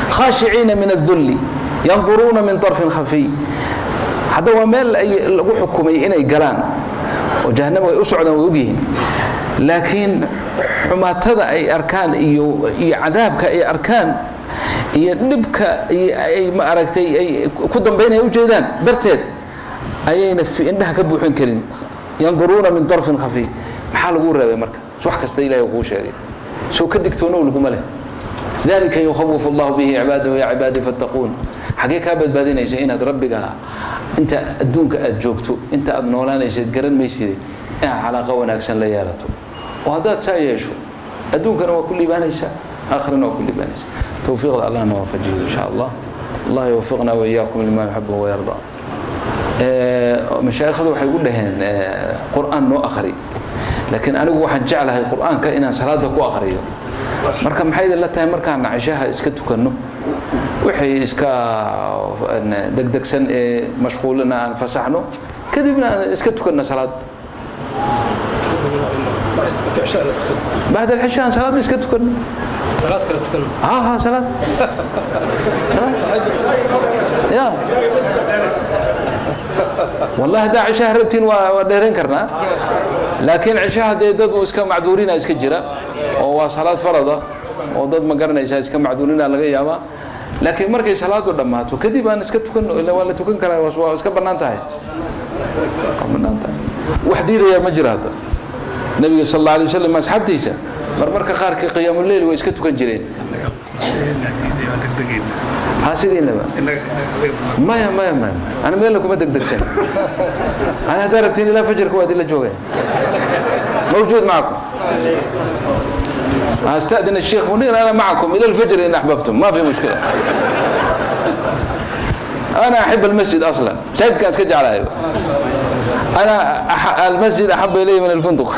خاشعين من الذل ينظرون من طرف خفي هذا هو مال لقو حكومي إني قلان وجهنم يسعد ويبيهن لكن حماتذا أي أركان أي عذابك أي أركان أي نبك أي ما أركت أي كدم بين يوجدان برتد أي نفي إنها كبوحين كرين ينظرون من طرف خفي حال قرة بمركز سوح كستيلا يقول شيء سو كدك تونول جمله ذلك يخوف الله به عباده يا عبادي فاتقون حقيقة أبد بعدين يجينا ربك أنت أدونك أجوكتو أنت أبنولان يجد قرن ميسيدي علاقة وناكسن ليالته وهذا تسايشو أدونك أنا وكل بانيشا آخرنا وكل بانيشا توفيق الله نوافجه إن شاء الله الله يوفقنا وإياكم لما يحبه ويرضى مشايخ ذو حيقول لهن قرآن نو آخري لكن أنا واحد جعلها القرآن كإنها صلاتك وآخرية marka maxay la tahay markaan cashaha iska tukano wixii iska degdegsan ee mashquulina aan fasaxno kadibna iska tukano salaad بعد العشاء صلاه iska tukano صلاه kala tukano صلاه يا والله دا عشاء ربتين ودهرين كرنا لكن عشاء دad iska macduurina iska jira oo salaad farada oo dad ma garanaysa iska macduurina laga yaaba laakiin markay salaadu dhamaato kadib aan iska tukano ilaa wala tukan kara waa iska banaan tahay wax diiraya ma jiraata nabiga sallallahu alayhi wasallam asxaabtiisa marmarka qaarkii qiyaamul leyl way iska tukan jireen حاسدين ما أنا مين لكم دقدقتين أنا دربتني لا فجر كوادي إلا جوعين موجود معكم أستأذن الشيخ منير أنا معكم إلى الفجر إن أحببتم ما في مشكلة أنا أحب المسجد أصلا سيد كان سكج على أنا المسجد أحب إلي من الفندق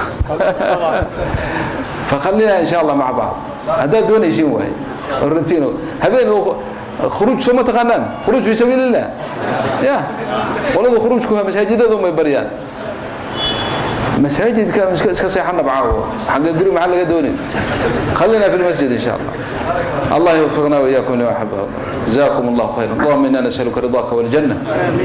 فخلينا إن شاء الله مع بعض هذا دون شيء واحد الروتين هبين خروج سو ما تقنان خروج في سبيل الله يا ولو خروجكم مساجدهم يبريان مساجد كاسكا سيحنا بعاو حق قري مع لقى دونين خلينا في المسجد ان شاء الله الله يوفقنا واياكم لما احبه جزاكم الله خيرا اللهم انا نسالك رضاك والجنه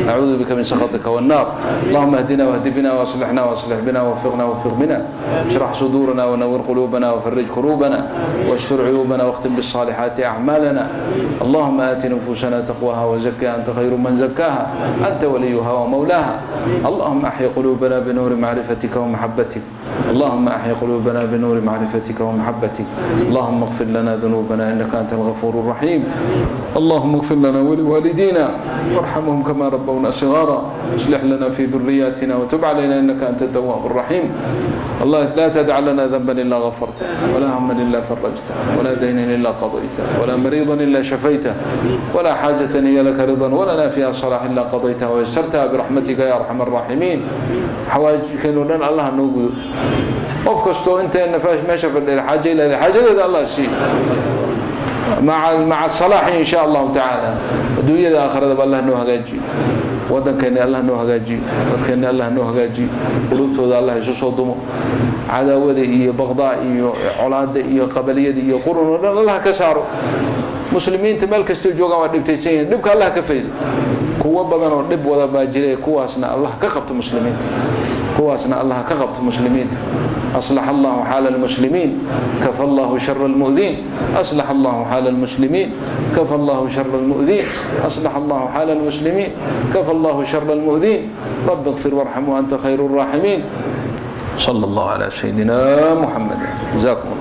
نعوذ بك من سخطك والنار اللهم اهدنا واهد بنا واصلحنا واصلح بنا ووفقنا ووفق بنا اشرح صدورنا ونور قلوبنا وفرج كروبنا واشفر عيوبنا واختم بالصالحات اعمالنا اللهم ات نفوسنا تقواها وزكها انت خير من زكاها انت وليها ومولاها اللهم احي قلوبنا بنور معرفتك ومحبتك اللهم أحيي قلوبنا بنور معرفتك ومحبتك اللهم اغفر لنا ذنوبنا إنك أنت الغفور الرحيم اللهم اغفر لنا ولوالدينا وارحمهم كما ربونا صغارا اصلح لنا في ذرياتنا وتب علينا إنك أنت التواب الرحيم الله لا تدع لنا ذنبا إلا غفرته ولا هما إلا فرجته ولا دينا إلا قضيته ولا مريضا إلا شفيته ولا حاجة هي لك رضا ولا فيها صلاح إلا قضيتها ويسرتها برحمتك يا أرحم الراحمين حوائجك لنا الله نوجد وفكستو أنت النفاش ما شاف الحاجة إلى الحاجة إلى الله شيء مع الصلاح إن شاء الله تعالى دوية آخر ذا الله نوه جاجي ودن كان الله نوه جاجي ودن كان الله نوه جاجي قلوبته ذا الله يسوع ضمه عداوة إيه بغضاء إيه علاد إيه قبلية إيه قرون الله كسره مسلمين تملك استجوجا ودبتيسين دبك الله كفيل كوا بدن ودب ودا باجري كواسنا الله كقبت مسلمين كواسنا الله كقبت مسلمين أصلح الله حال المسلمين كفى الله شر المؤذين أصلح الله حال المسلمين كفى الله شر المؤذين أصلح الله حال المسلمين كفى الله شر المؤذين رب اغفر وارحم وأنت خير الراحمين صلى الله على سيدنا محمد جزاكم الله